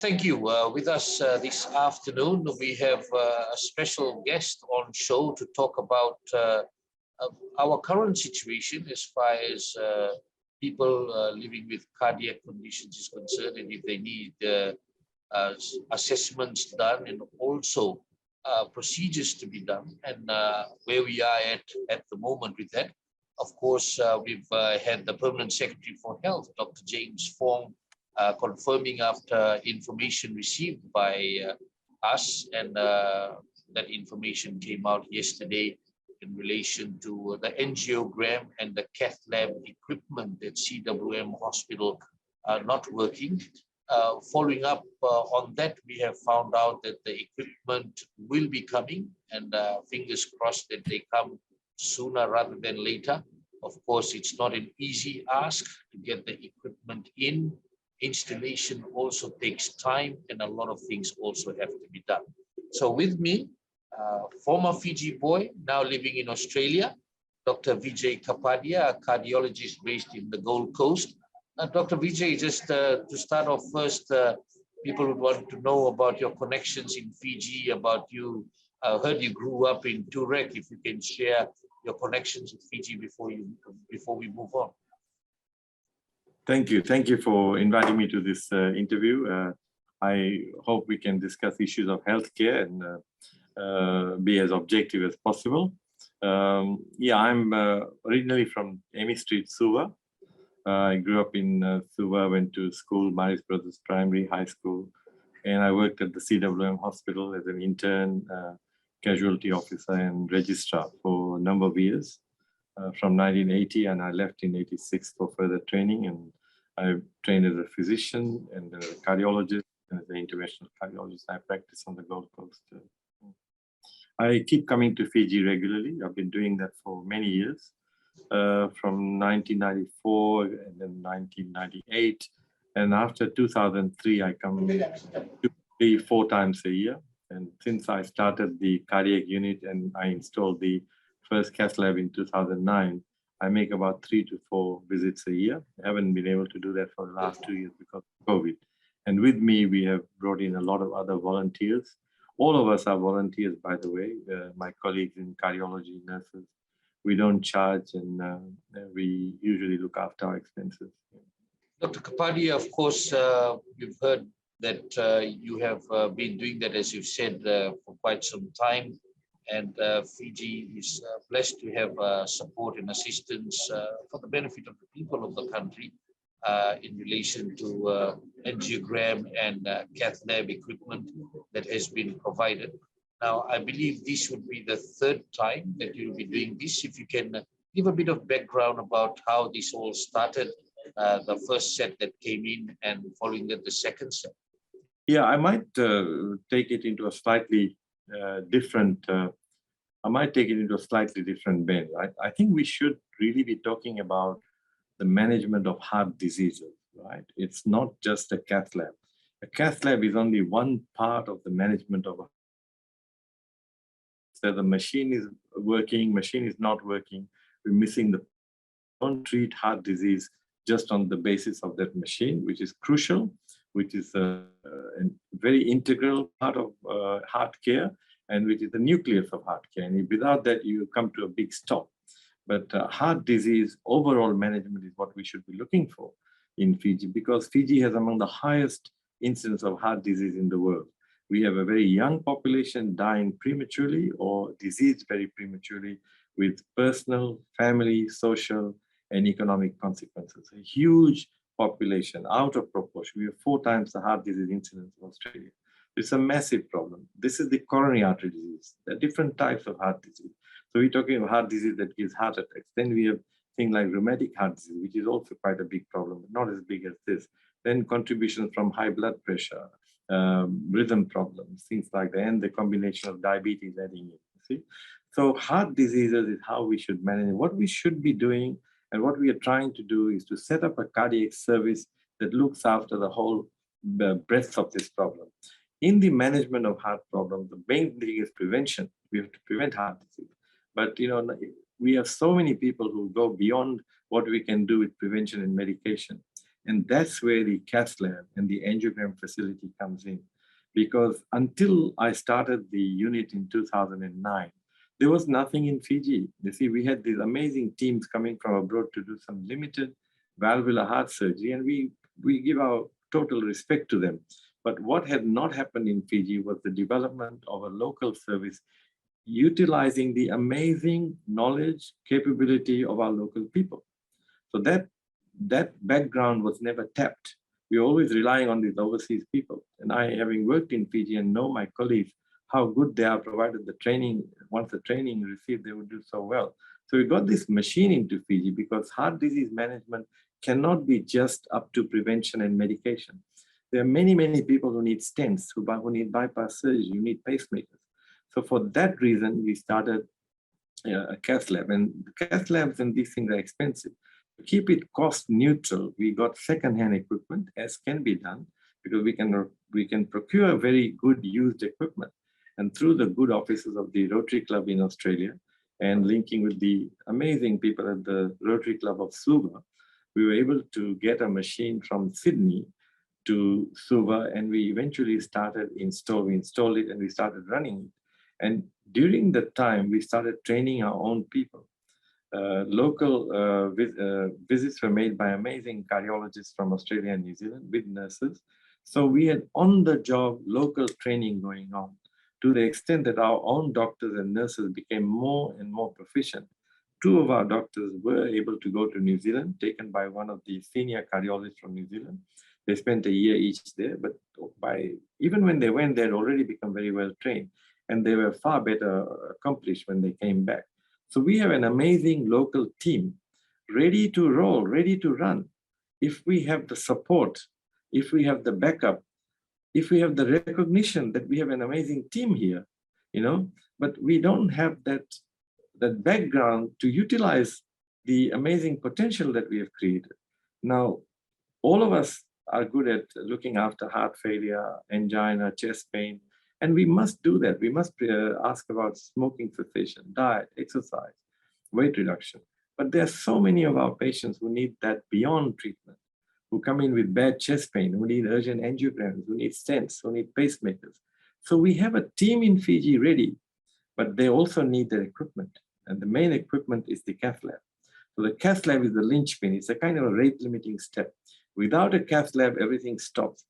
Thank you. With us this afternoon, we have a special guest on show to talk about our current situation as far as people living with cardiac conditions is concerned, and if they need assessments done, and also procedures to be done, and where we are at the moment with that. Of course, we've had the Permanent Secretary for Health, Dr. James Fong, confirming after information received by us, and that information came out yesterday in relation to the angiogram and the cath lab equipment at CWM hospital not working. Following up on that, we have found out that the equipment will be coming, and fingers crossed that they come sooner rather than later. Of course, it's not an easy ask to get the equipment in. Installation also takes time, and a lot of things also have to be done. So with me, former Fiji boy, now living in Australia, Dr. Vijay Kapadia, a cardiologist based in the Gold Coast. Dr. Vijay, just to start off first, people would want to know about your connections in Fiji, about you. I heard you grew up in Turek. If you can share your connections with Fiji before we move on. Thank you. Thank you for inviting me to this interview. I hope we can discuss issues of healthcare and be as objective as possible. Yeah, I'm originally from Amy Street, Suva. I grew up in Suva, went to school, Maris Brothers Primary, High School, and I worked at the CWM hospital as an intern, casualty officer and registrar for a number of years. From 1980, and I left in 86 for further training, and I trained as a physician and a cardiologist, and as an interventional cardiologist. I practice on the Gold Coast. I keep coming to Fiji regularly. I've been doing that for many years, from 1994 and then 1998, and after 2003, I come 3-4 times a year. And since I started the cardiac unit and I installed the first cath lab in 2009, I make about 3 to 4 visits a year. I haven't been able to do that for the last 2 years because of COVID. And with me, we have brought in a lot of other volunteers. All of us are volunteers, by the way, my colleagues in cardiology, nurses. We don't charge, and we usually look after our expenses. Dr. Kapadia, of course, you've heard that you have been doing that, as you've said, for quite some time. And Fiji is blessed to have support and assistance for the benefit of the people of the country in relation to angiogram and cath lab equipment that has been provided. Now, I believe this would be the third time that you'll be doing this. If you can give a bit of background about how this all started, the first set that came in, and following that, the second set. Yeah, I might take it into a slightly different. I might take it into a slightly different bend. I think we should really be talking about the management of heart diseases, right? It's not just a cath lab. A cath lab is only one part of the management of a. So the machine is working, machine is not working. We're missing the. Don't treat heart disease just on the basis of that machine, which is crucial, which is a very integral part of heart care, and which is the nucleus of heart care. And without that, you come to a big stop. But heart disease overall management is what we should be looking for in Fiji, because Fiji has among the highest incidence of heart disease in the world. We have a very young population dying prematurely or diseased very prematurely, with personal, family, social, and economic consequences. A huge population out of proportion. We have 4 times the heart disease incidence of Australia. It's a massive problem. This is the coronary artery disease. There are different types of heart disease. So we're talking about heart disease that gives heart attacks. Then we have things like rheumatic heart disease, which is also quite a big problem, but not as big as this. Then contributions from high blood pressure, rhythm problems, things like that, and the combination of diabetes adding in. See? So heart diseases is how we should manage it. What we should be doing and what we are trying to do is to set up a cardiac service that looks after the whole breadth of this problem. In the management of heart problems, the main thing is prevention. We have to prevent heart disease. But we have so many people who go beyond what we can do with prevention and medication. And that's where the cath lab and the angiogram facility comes in. Because until I started the unit in 2009, there was nothing in Fiji. You see, we had these amazing teams coming from abroad to do some limited valvular heart surgery, and we give our total respect to them. But what had not happened in Fiji was the development of a local service utilizing the amazing knowledge, capability of our local people. So that background was never tapped. We were always relying on these overseas people. And I, having worked in Fiji and know my colleagues, how good they are, provided the training, once the training received, they would do so well. So we got this machine into Fiji because heart disease management cannot be just up to prevention and medication. There are many, many people who need stents, who need bypass surgery, who need pacemakers. So for that reason, we started a cath lab. And cath labs and these things are expensive. To keep it cost neutral, we got second-hand equipment, as can be done, because we can procure very good used equipment. And through the good offices of the Rotary Club in Australia and linking with the amazing people at the Rotary Club of Suva, we were able to get a machine from Sydney to Suva, and we eventually started we installed it and we started running it. And during that time, we started training our own people. Local visits were made by amazing cardiologists from Australia and New Zealand with nurses. So we had on-the-job local training going on, to the extent that our own doctors and nurses became more and more proficient. Two of our doctors were able to go to New Zealand, taken by one of the senior cardiologists from New Zealand. They spent a year each there, but even when they went, they had already become very well trained, and they were far better accomplished when they came back. So we have an amazing local team, ready to roll, ready to run. If we have the support, if we have the backup, if we have the recognition that we have an amazing team here, but we don't have that background to utilize the amazing potential that we have created. Now, all of us are good at looking after heart failure, angina, chest pain, and we must do that. We must ask about smoking cessation, diet, exercise, weight reduction. But there are so many of our patients who need that beyond treatment, who come in with bad chest pain, who need urgent angiograms, who need stents, who need pacemakers. So we have a team in Fiji ready, but they also need their equipment. And the main equipment is the cath lab. So the cath lab is the linchpin. It's a kind of a rate limiting step. Without a cath lab, everything stops.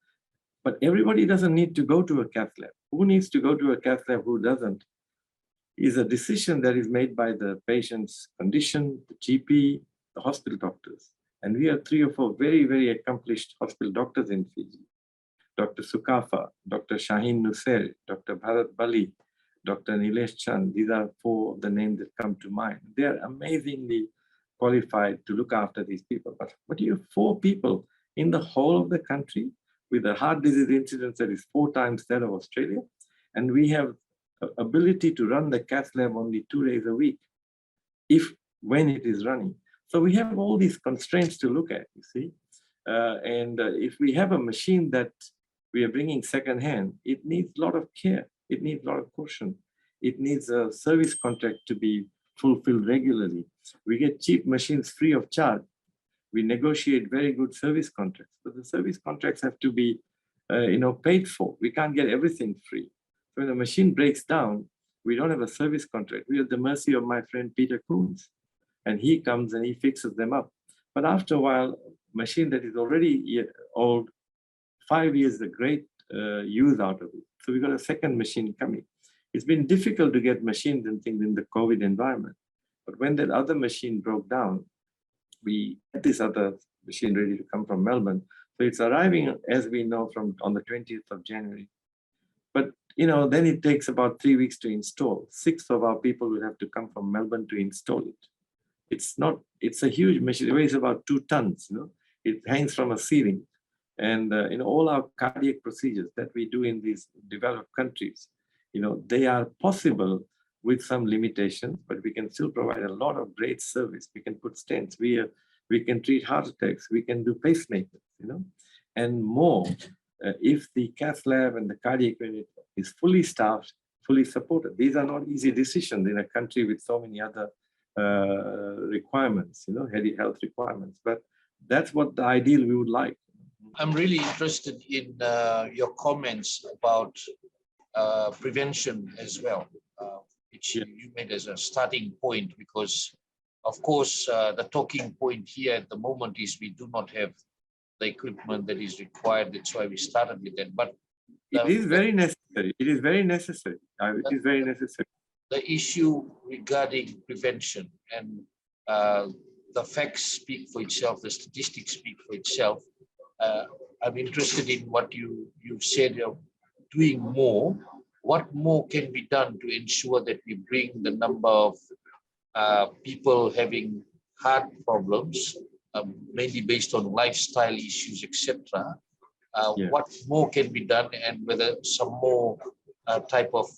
But everybody doesn't need to go to a cath lab. Who needs to go to a cath lab? Who doesn't? Is a decision that is made by the patient's condition, the GP, the hospital doctors. And we have 3 or 4 very, very accomplished hospital doctors in Fiji. Dr. Sukafa, Dr. Shaheen Nusser, Dr. Bharat Bali, Dr. Nilesh Chand. These are 4 of the names that come to mind. They are amazingly qualified to look after these people. But you have 4 people in the whole of the country with a heart disease incidence that is 4 times that of Australia. And we have ability to run the cath lab only 2 days a week, when it is running. So we have all these constraints to look at, you see. If we have a machine that we are bringing secondhand, it needs a lot of care. It needs a lot of caution. It needs a service contract to be fulfilled regularly. We get cheap machines free of charge. We negotiate very good service contracts, but the service contracts have to be, paid for. We can't get everything free. So when the machine breaks down, we don't have a service contract. We are at the mercy of my friend Peter Coons, and he comes and he fixes them up. But after a while, machine that is already old, 5 years, a great use out of it. So we got a second machine coming. It's been difficult to get machines and things in the COVID environment. But when that other machine broke down, we had this other machine ready to come from Melbourne. So it's arriving, as we know, on the 20th of January. But then it takes about 3 weeks to install. 6 of our people will have to come from Melbourne to install it. It's a huge machine. It weighs about 2 tons. It hangs from a ceiling. And in all our cardiac procedures that we do in these developed countries, they are possible with some limitations, but we can still provide a lot of great service. We can put stents. We can treat heart attacks. We can do pacemakers, and more. If the cath lab and the cardiac unit is fully staffed, fully supported. These are not easy decisions in a country with so many other requirements, health requirements. But That's what the ideal we would like. I'm really interested in your comments about prevention as well, which Yeah. you made as a starting point, because of course the talking point here at the moment is we do not have the equipment that is required. That's why we started with that. But It is very necessary. It is very necessary. It is very necessary. the issue regarding prevention and uh, the facts speak for itself, the statistics speak for itself. Uh, I'm interested in what you've said of doing more. What more can be done to ensure that we bring the number of people having heart problems, mainly based on lifestyle issues, etc. Yeah. What more can be done, and whether some more type of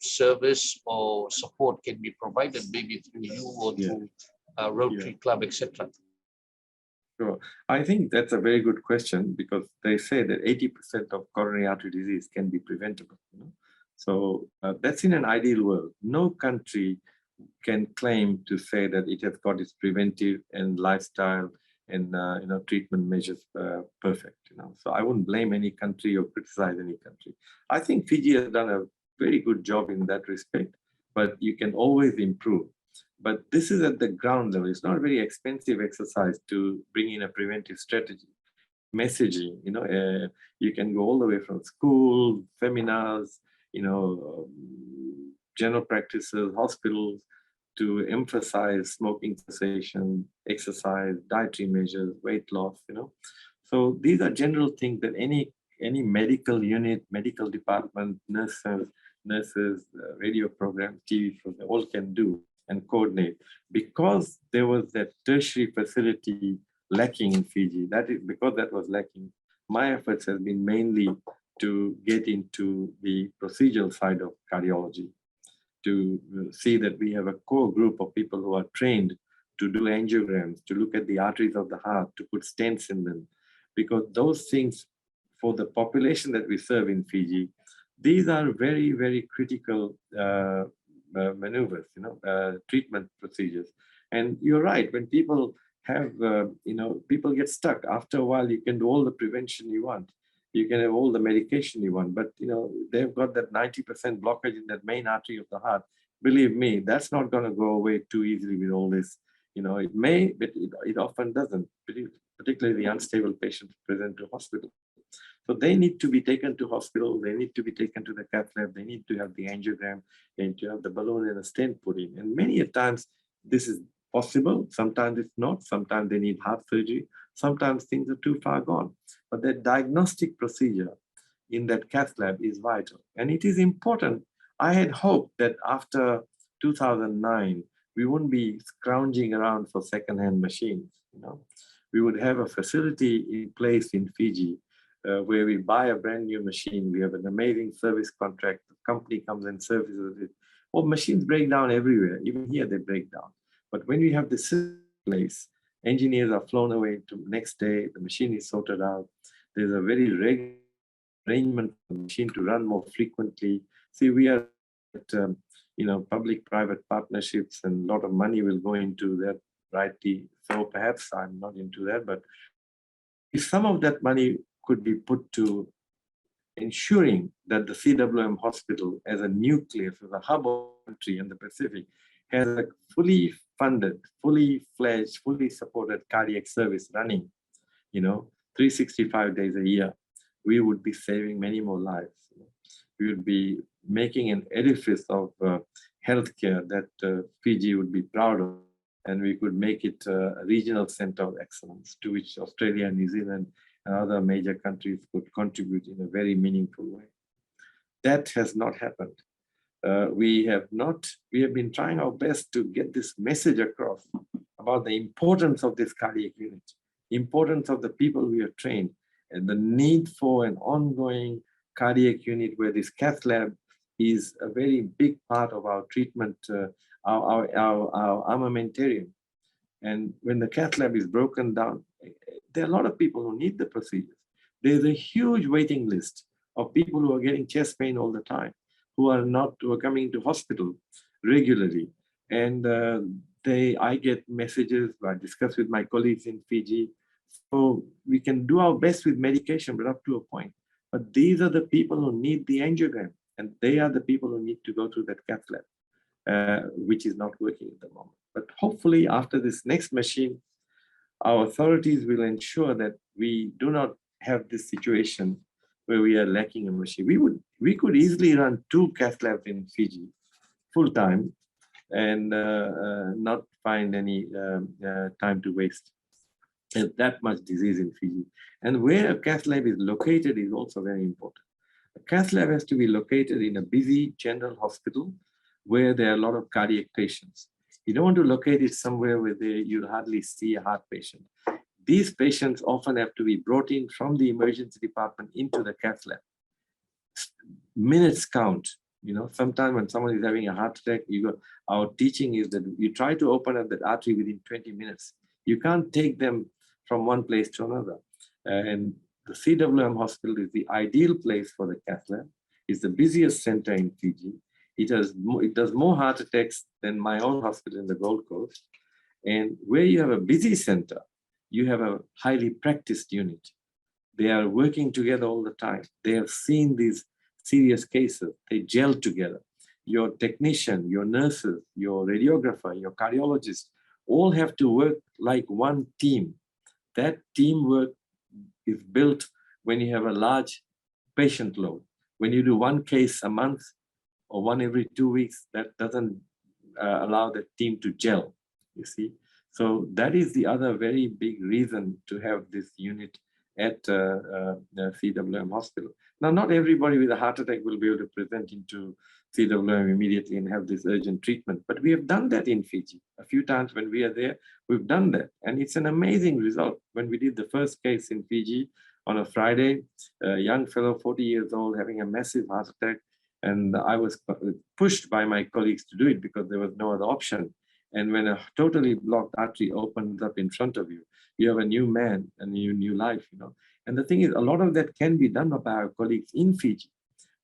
service or support can be provided, maybe through you or Yeah. through Rotary Club, etc. Sure. I think that's a very good question, because they say that 80% of coronary artery disease can be preventable. So that's in an ideal world. No country can claim to say that it has got its preventive and lifestyle and treatment measures perfect. So I wouldn't blame any country or criticize any country. I think Fiji has done a very good job in that respect, but you can always improve. But this is at the ground level. It's not a very expensive exercise to bring in a preventive strategy. Messaging, you can go all the way from school, seminars, general practices, hospitals, to emphasize smoking cessation, exercise, dietary measures, weight loss, So these are general things that any medical unit, medical department, nurses, radio programs, TV shows, they all can do and coordinate. Because there was that tertiary facility lacking in Fiji, because that was lacking, my efforts have been mainly to get into the procedural side of cardiology, to see that we have a core group of people who are trained to do angiograms, to look at the arteries of the heart, to put stents in them. Because those things, for the population that we serve in Fiji, these are very, very critical maneuvers, treatment procedures. And you're right, when people have, people get stuck. After a while, you can do all the prevention you want. You can have all the medication you want, but they've got that 90% blockage in that main artery of the heart. Believe me, that's not going to go away too easily with all this. It may, but it often doesn't, particularly the unstable patients present to hospital. So they need to be taken to hospital. They need to be taken to the cath lab. They need to have the angiogram. They need to have the balloon and a stent put in. And many a times this is possible. Sometimes it's not. Sometimes they need heart surgery. Sometimes things are too far gone. But that diagnostic procedure in that cath lab is vital. And it is important. I had hoped that after 2009, we wouldn't be scrounging around for second-hand machines. We would have a facility in place in Fiji where we buy a brand new machine. We have an amazing service contract. The company comes and services it. Well, machines break down everywhere. Even here, they break down. But when we have this place, engineers are flown away to the next day. The machine is sorted out. There's a very regular arrangement for the machine to run more frequently. See, we are at, public-private partnerships, and a lot of money will go into that, rightly. So perhaps I'm not into that, but if some of that money could be put to ensuring that the CWM hospital, as a nucleus, as a hub of the country and the Pacific, has a fully funded, fully fledged, fully supported cardiac service running, 365 days a year, we would be saving many more lives. We would be making an edifice of healthcare that Fiji would be proud of, and we could make it a regional center of excellence to which Australia, New Zealand, and other major countries could contribute in a very meaningful way. That has not happened. We have been trying our best to get this message across about the importance of this cardiac unit, importance of the people we have trained, and the need for an ongoing cardiac unit where this cath lab is a very big part of our treatment, our armamentarium. And when the cath lab is broken down, there are a lot of people who need the procedures. There's a huge waiting list of people who are getting chest pain all the time, who are coming to hospital regularly. And I get messages, I discuss with my colleagues in Fiji, So we can do our best with medication, but up to a point. But these are the people who need the angiogram, and they are the people who need to go through that cath lab, which is not working at the moment. But hopefully after this next machine, our authorities will ensure that we do not have this situation where we are lacking a machine. We could easily run 2 cath labs in Fiji full time and not find any time to waste. There's that much disease in Fiji. And where a cath lab is located is also very important. A cath lab has to be located in a busy general hospital where there are a lot of cardiac patients. You don't want to locate it somewhere where you'll hardly see a heart patient. These patients often have to be brought in from the emergency department into the cath lab. Minutes count. You know, sometimes when someone is having a heart attack, our teaching is that you try to open up that artery within 20 minutes. You can't take them from one place to another. And the CWM hospital is the ideal place for the cath lab. It's the busiest center in Fiji. It does more heart attacks than my own hospital in the Gold Coast. And where you have a busy center, you have a highly practiced unit. They are working together all the time. They have seen these serious cases. They gel together. Your technician, your nurses, your radiographer, your cardiologist, all have to work like one team. That teamwork is built when you have a large patient load. When you do 1 case a month or 1 every 2 weeks, that doesn't allow the team to gel, you see. So that is the other very big reason to have this unit at CWM hospital. Now, not everybody with a heart attack will be able to present into CWM immediately and have this urgent treatment, but we have done that in Fiji. A few times when we are there, we've done that. And it's an amazing result. When we did the first case in Fiji on a Friday, a young fellow, 40 years old, having a massive heart attack, and I was pushed by my colleagues to do it because there was no other option. And when a totally blocked artery opens up in front of you, you have a new man, a new life, you know. And the thing is, a lot of that can be done by our colleagues in Fiji,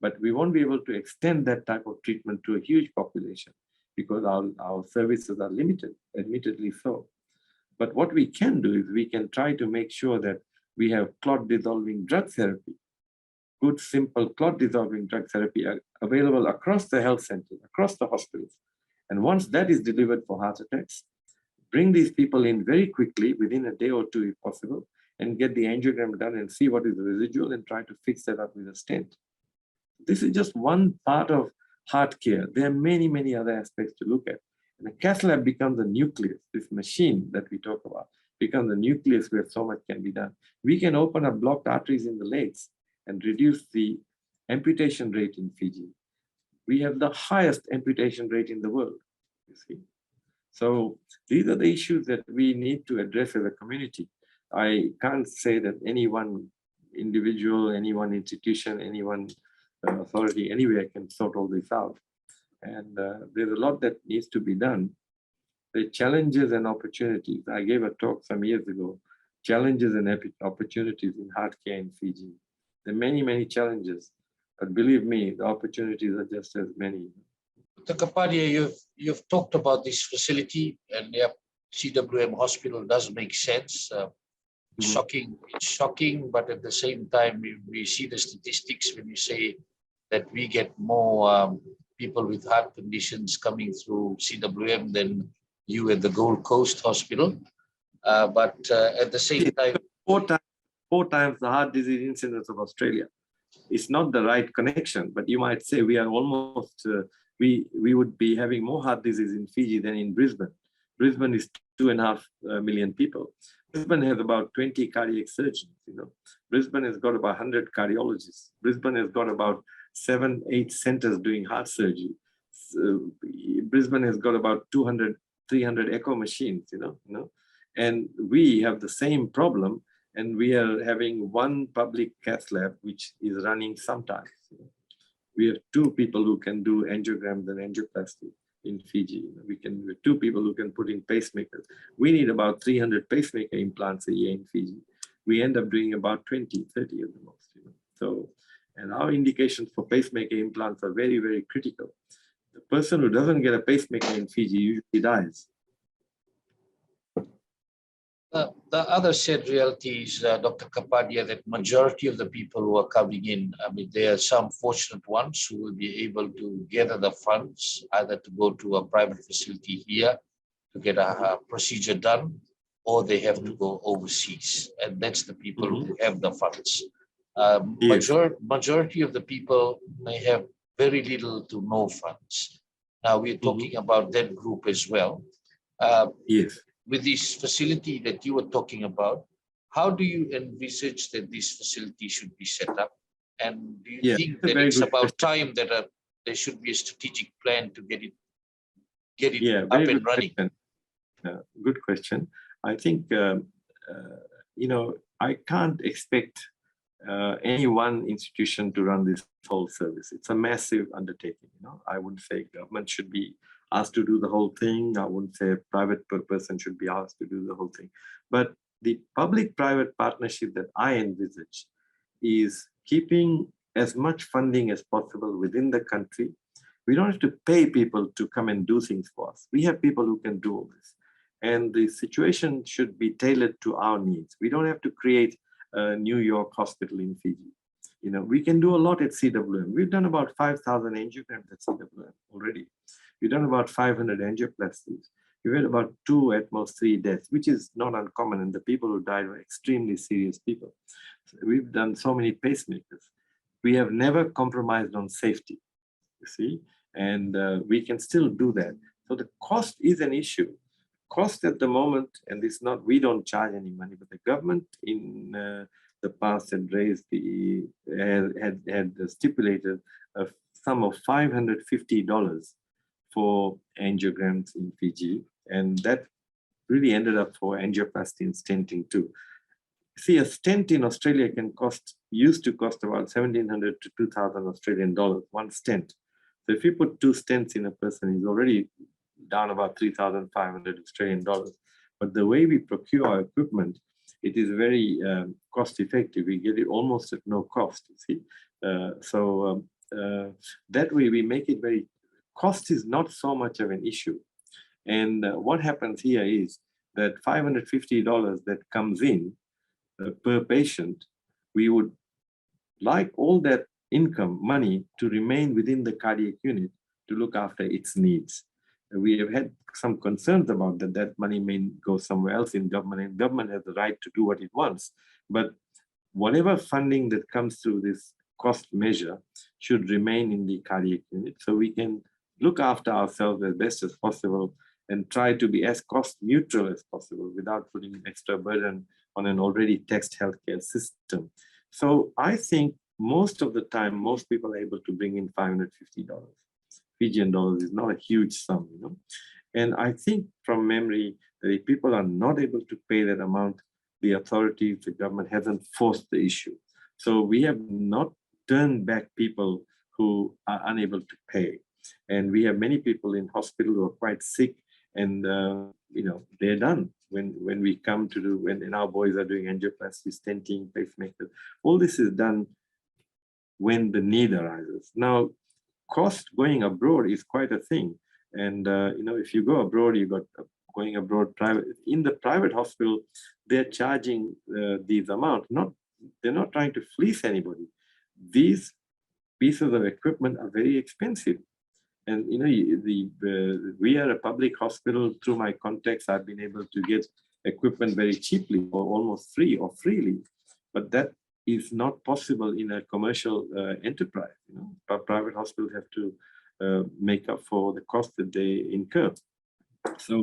but we won't be able to extend that type of treatment to a huge population because our services are limited, admittedly so. But what we can do is we can try to make sure that we have clot-dissolving drug therapy, good, simple clot-dissolving drug therapy available across the health centers, across the hospitals. And once that is delivered for heart attacks, bring these people in very quickly, within a day or 2 if possible, and get the angiogram done and see what is the residual and try to fix that up with a stent. This is just one part of heart care. There are many, many other aspects to look at. And the cath lab becomes the nucleus. This machine that we talk about becomes the nucleus where so much can be done. We can open up blocked arteries in the legs and reduce the amputation rate in Fiji. We have the highest amputation rate in the world, you see. So these are the issues that we need to address as a community. I can't say that any one individual, any one institution, any one authority anywhere can sort all this out. And there's a lot that needs to be done. The challenges and opportunities. I gave a talk some years ago, challenges and opportunities in heart care in Fiji. There are many, many challenges, but believe me, the opportunities are just as many. Dr. Kapadia, you've talked about this facility, and yeah, CWM hospital does make sense. Shocking, it's shocking, but at the same time, we see the statistics when you say that we get more people with heart conditions coming through CWM than you at the Gold Coast Hospital. But at the same time, four times the heart disease incidence of Australia. It's not the right connection, but you might say we are almost, we would be having more heart disease in Fiji than in Brisbane. Brisbane is 2.5 million people. Brisbane has about 20 cardiac surgeons, you know. Brisbane has got about 100 cardiologists. Brisbane has got about 7-8 centers doing heart surgery. Brisbane has got about 200, 300 echo machines, you know. And we have the same problem, and we are having one public cath lab which is running sometimes. You know. We have 2 people who can do angiograms and angioplasty in Fiji. We have 2 people who can put in pacemakers. We need about 300 pacemaker implants a year in Fiji. We end up doing about 20, 30 at the most. You know. So, and our indications for pacemaker implants are very, very critical. The person who doesn't get a pacemaker in Fiji usually dies. the other sad reality is, Dr. Kapadia, that majority of the people who are coming in, I mean, there are some fortunate ones who will be able to gather the funds, either to go to a private facility here to get a procedure done, or they have to go overseas. And that's the people who have the funds. Yes. Majority of the people may have very little to no funds. Now we're talking about that group as well. Uh, Yes. with this facility that you were talking about, how do you envisage that this facility should be set up? And do you Yeah, think it's a that very it's good about question. time that there should be a strategic plan to get it Yeah, up very and good running? question. Good question. I think, I can't expect any one institution to run this whole service. It's a massive undertaking. I wouldn't say government should be asked to do the whole thing. I wouldn't say a private person should be asked to do the whole thing. But the public-private partnership that I envisage is keeping as much funding as possible within the country. We don't have to pay people to come and do things for us. We have people who can do all this. And the situation should be tailored to our needs. We don't have to create a New York hospital in Fiji. We can do a lot at CWM. We've done about 5,000 angiograms at CWM already. We've done about 500 angioplasties. We've had about 2, at most 3 deaths, which is not uncommon. And the people who died were extremely serious people. So we've done so many pacemakers. We have never compromised on safety, you see, and we can still do that. So the cost is an issue. Cost at the moment, and it's not, we don't charge any money, but the government in the past had raised had stipulated a sum of $550 for angiograms in Fiji, and that really ended up for angioplasty and stenting too. See, a stent in Australia used to cost about 1,700 to 2,000 Australian dollars, one stent. So if you put 2 stents in a person, he's already down about 3,500 Australian dollars. But the way we procure our equipment, it is very cost effective. We get it almost at no cost, you see. That way we make it very, cost is not so much of an issue. And what happens here is that $550 that comes in per patient, we would like all that income money to remain within the cardiac unit to look after its needs. We have had some concerns about that money may go somewhere else in government, and government has the right to do what it wants. But whatever funding that comes through this cost measure should remain in the cardiac unit, so we can look after ourselves as best as possible and try to be as cost neutral as possible without putting extra burden on an already taxed healthcare system. So I think most of the time, most people are able to bring in $550. Fijian dollars is not a huge sum, And I think from memory, that if people are not able to pay that amount, the authorities, the government hasn't forced the issue. So we have not turned back people who are unable to pay. And we have many people in hospital who are quite sick, and they're done. When we come to do, when our boys are doing angioplasty, stenting, pacemakers, all this is done when the need arises. Now, cost going abroad is quite a thing. And, if you go abroad, you got going abroad private. In the private hospital, they're charging these amounts. They're not trying to fleece anybody. These pieces of equipment are very expensive. And, we are a public hospital. Through my contacts, I've been able to get equipment very cheaply or almost free or freely. But that is not possible in a commercial enterprise. Private hospitals have to make up for the cost that they incur. So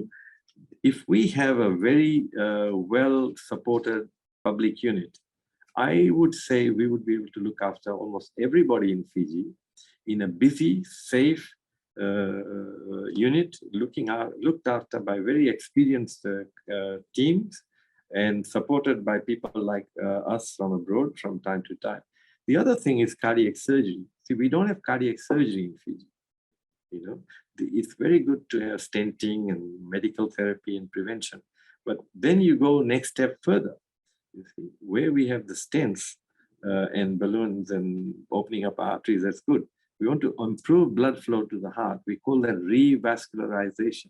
if we have a very well-supported public unit, I would say we would be able to look after almost everybody in Fiji in a busy, safe unit, looked after by very experienced teams, and supported by people like us from abroad from time to time. The other thing is cardiac surgery. See, we don't have cardiac surgery in Fiji. It's very good to have stenting and medical therapy and prevention. But then you go next step further. You see, where we have the stents and balloons and opening up arteries, that's good. We want to improve blood flow to the heart. We call that revascularization.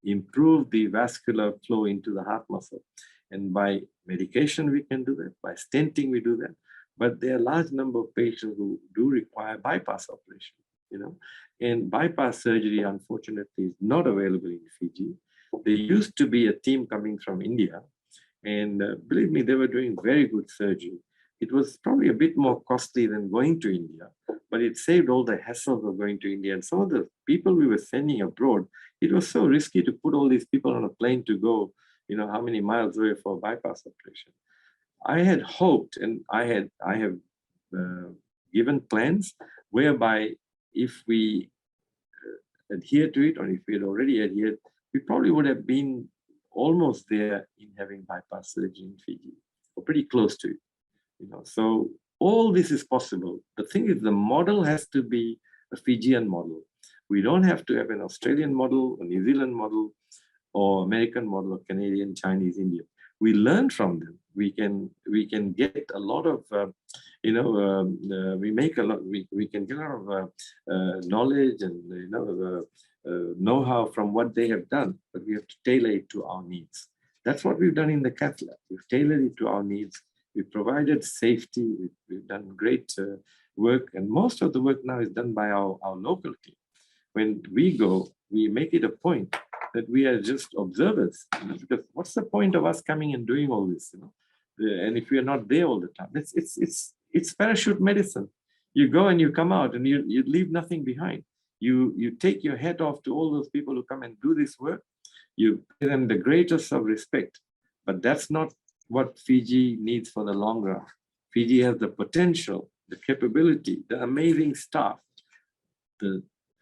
Improve the vascular flow into the heart muscle. And by medication, we can do that. By stenting, we do that. But there are a large number of patients who do require bypass operation, and bypass surgery, unfortunately, is not available in Fiji. There used to be a team coming from India, and believe me, they were doing very good surgery. It was probably a bit more costly than going to India, but it saved all the hassles of going to India. And some of the people we were sending abroad, it was so risky to put all these people on a plane to go, how many miles away for a bypass operation. I had hoped, and I have given plans whereby if we adhere to it, or if we had already adhered, we probably would have been almost there in having bypass surgery in Fiji, or pretty close to it. So all this is possible. The thing is, the model has to be a Fijian model. We don't have to have an Australian model, a New Zealand model, or American model, or Canadian, Chinese, Indian. We learn from them. We can get a lot of, we make a lot. We can get a lot of knowledge and know-how from what they have done, but we have to tailor it to our needs. That's what we've done in the cath lab. We've tailored it to our needs. We've provided safety. We've done great work, and most of the work now is done by our local team. When we go, we make it a point that we are just observers, because what's the point of us coming and doing all this, and if we are not there all the time? It's parachute medicine. You go and you come out and you leave nothing behind. You take your hat off to all those people who come and do this work. You pay them the greatest of respect, but that's not what Fiji needs for the long run. Fiji has the potential, the capability, the amazing staff,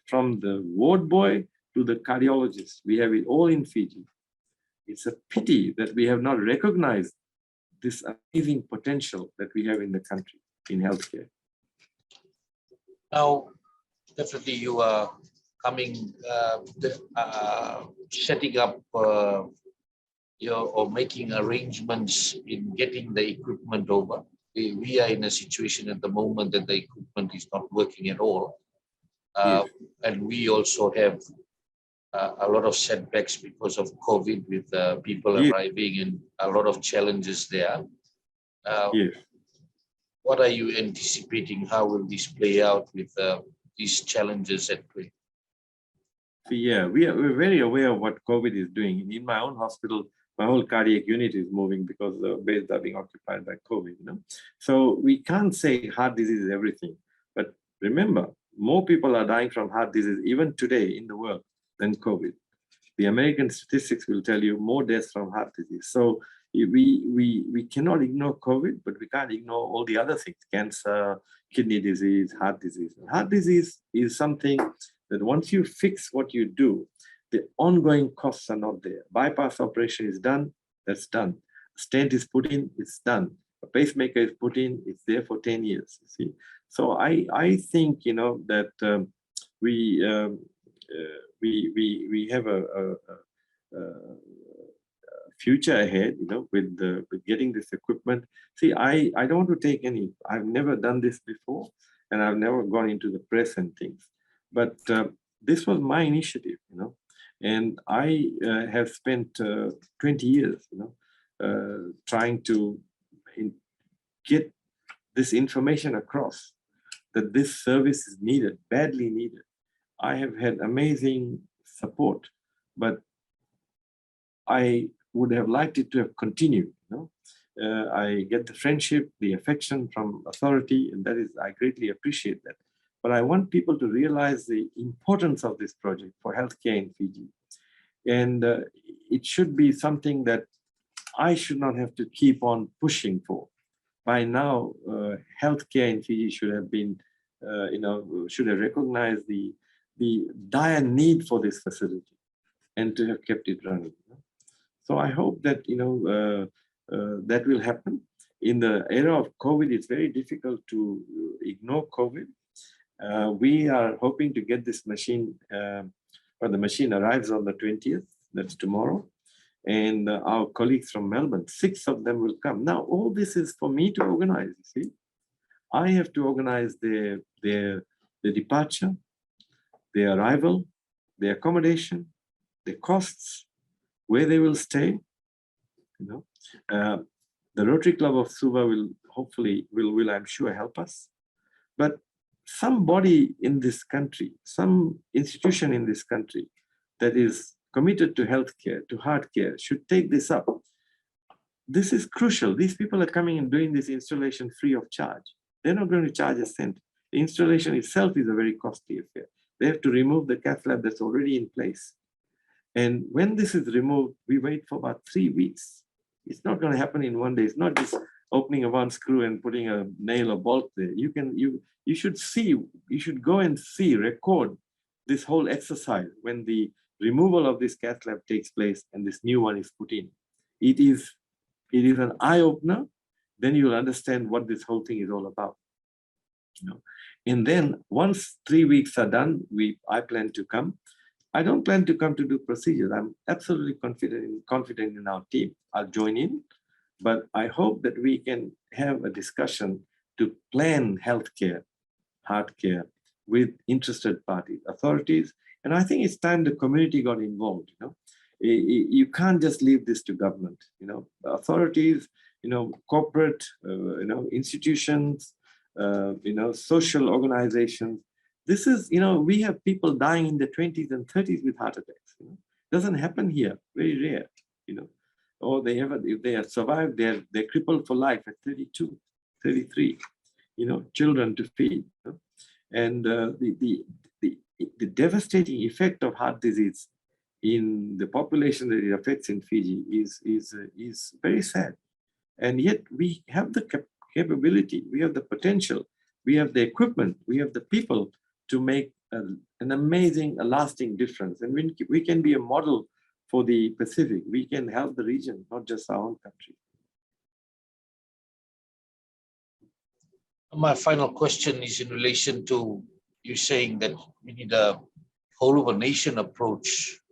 from the ward boy to the cardiologist. We have it all in Fiji. It's a pity that we have not recognized this amazing potential that we have in the country in healthcare. Now, definitely you are coming, setting up or making arrangements in getting the equipment over. We are in a situation at the moment that the equipment is not working at all. Yes. And we also have a lot of setbacks because of COVID, with people Yes. arriving, and a lot of challenges there. Yes. What are you anticipating? How will this play out with these challenges at play? So yeah, we're very aware of what COVID is doing. In my own hospital, my whole cardiac unit is moving because the beds are being occupied by COVID. So we can't say heart disease is everything. But remember, more people are dying from heart disease even today in the world than COVID. The American statistics will tell you more deaths from heart disease. So we cannot ignore COVID, but we can't ignore all the other things: cancer, kidney disease, heart disease. Heart disease is something that once you fix what you do, the ongoing costs are not there. Bypass operation is done, that's done. A stent is put in, it's done. A pacemaker is put in, it's there for 10 years, you see. So I think, that we have a future ahead, with getting this equipment. See, I don't want to take any, I've never done this before, and I've never gone into the press and things. But this was my initiative, and I have spent 20 years, trying to get this information across, that this service is needed, badly needed. I have had amazing support, but I would have liked it to have continued. I get the friendship, the affection from authority, and I greatly appreciate that. But I want people to realize the importance of this project for healthcare in Fiji. And it should be something that I should not have to keep on pushing for. By now, healthcare in Fiji should have been, should have recognized the dire need for this facility and to have kept it running. So I hope that, that will happen. In the era of COVID, it's very difficult to ignore COVID. We are hoping to get this machine, or the machine arrives on the 20th, that's tomorrow. And our colleagues from Melbourne, 6 of them will come. Now, all this is for me to organize, you see. I have to organize their departure, their arrival, their accommodation, their costs, where they will stay, You know, the Rotary Club of Suva will hopefully will I'm sure help us. But somebody in this country, some institution in this country that is committed to healthcare, to heart care, should take this up. This is crucial. These people are coming and doing this installation free of charge. They're not going to charge a cent. The installation itself is a very costly affair. They have to remove the cath lab that's already in place. And when this is removed, we wait for about 3 weeks. It's not going to happen in one day. It's not just opening a one screw and putting a nail or bolt there. You should see, you should go and see, record this whole exercise when the removal of this cath lab takes place and this new one is put in. It is an eye-opener. Then you'll understand what this whole thing is all about. You know? And then once 3 weeks are done, I plan to come. I don't plan to come to do procedures. I'm absolutely confident in our team. I'll join in, but I hope that we can have a discussion to plan healthcare, heart care with interested parties, authorities. And I think it's time the community got involved. You know, you can't just leave this to government. You know, authorities, you know, corporate, you know, institutions, you know, social organizations. This is, you know, we have people dying in their 20s and 30s with heart attacks. You know? Doesn't happen here, very rare, you know. Or if they have survived, they're crippled for life at 32, 33, you know, children to feed. You know? And the devastating effect of heart disease in the population that it affects in Fiji is very sad. And yet we have the capability, we have the potential, we have the equipment, we have the people to make an amazing, a lasting difference. And we can be a model for the Pacific. We can help the region, not just our own country. My final question is in relation to you saying that we need a whole of a nation approach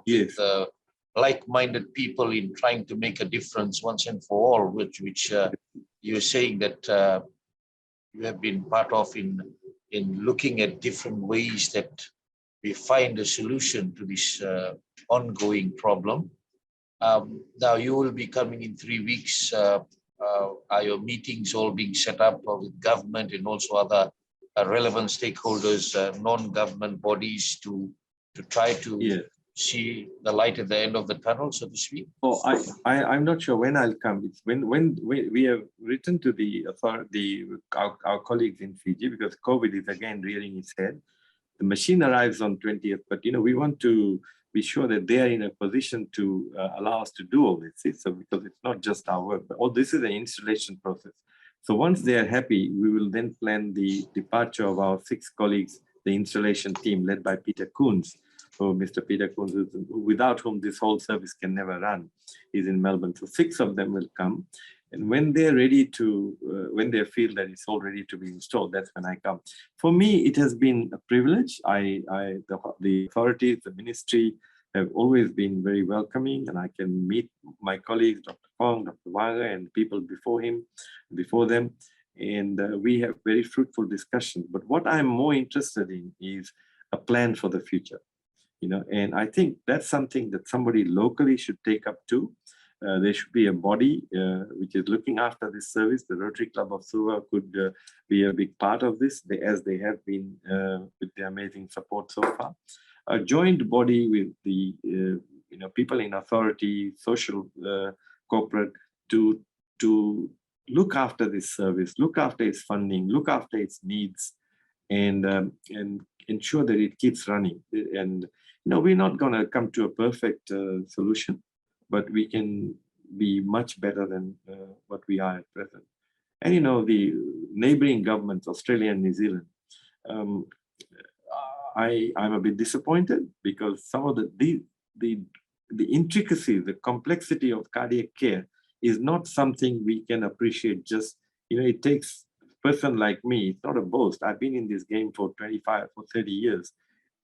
Yes. with like-minded people in trying to make a difference once and for all, which you're saying that you have been part of in looking at different ways that we find a solution to this ongoing problem. Now you will be coming in 3 weeks. Are your meetings all being set up with government and also other relevant stakeholders, non-government bodies to try to see the light at the end of the tunnel, so to speak? Oh, I'm not sure when I'll come. It's when we have written to our colleagues in Fiji, because COVID is again rearing its head. The machine arrives on 20th, but you know, we want to be sure that they are in a position to allow us to do all this. So because it's not just our work, but all this is an installation process. So once they are happy, we will then plan the departure of our 6 colleagues, the installation team led by Peter Koons. So Mr. Peter Koons, without whom this whole service can never run, is in Melbourne. So 6 of them will come. And when they're ready to, when they feel that it's all ready to be installed, that's when I come. For me, it has been a privilege. The authorities, the ministry have always been very welcoming, and I can meet my colleagues, Dr. Fong, Dr. Wanga, and people before them. And we have very fruitful discussions. But what I'm more interested in is a plan for the future. You know, and I think that's something that somebody locally should take up too. There should be a body which is looking after this service. The Rotary Club of Suva could be a big part of this, as they have been with the amazing support so far. A joint body with the you know, people in authority, social, corporate, to look after this service, look after its funding, look after its needs, and ensure that it keeps running. And you know, we're not going to come to a perfect solution, but we can be much better than what we are at present. And you know, the neighboring governments, Australia and New Zealand, I'm a bit disappointed because some of the intricacies, the complexity of cardiac care is not something we can appreciate. Just, you know, it takes a person like me. It's not a boast. I've been in this game for 30 years,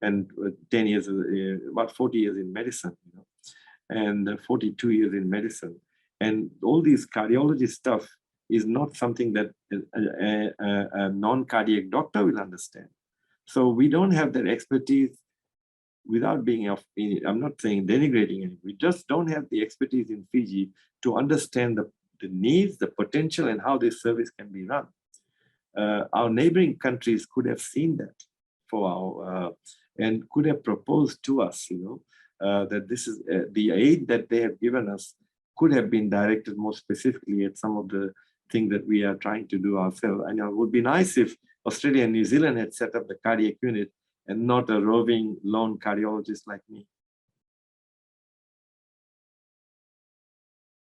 and 10 years, about 40 years in medicine, you know, and 42 years in medicine. And all these cardiology stuff is not something that a non-cardiac doctor will understand. So we don't have that expertise. without being I'm not saying denigrating anything, we just don't have the expertise in Fiji to understand the needs, the potential, and how this service can be run. Our neighboring countries could have seen that and could have proposed to us, that this is the aid that they have given us could have been directed more specifically at some of the things that we are trying to do ourselves. I know it would be nice if Australia and New Zealand had set up the cardiac unit and not a roving lone cardiologist like me.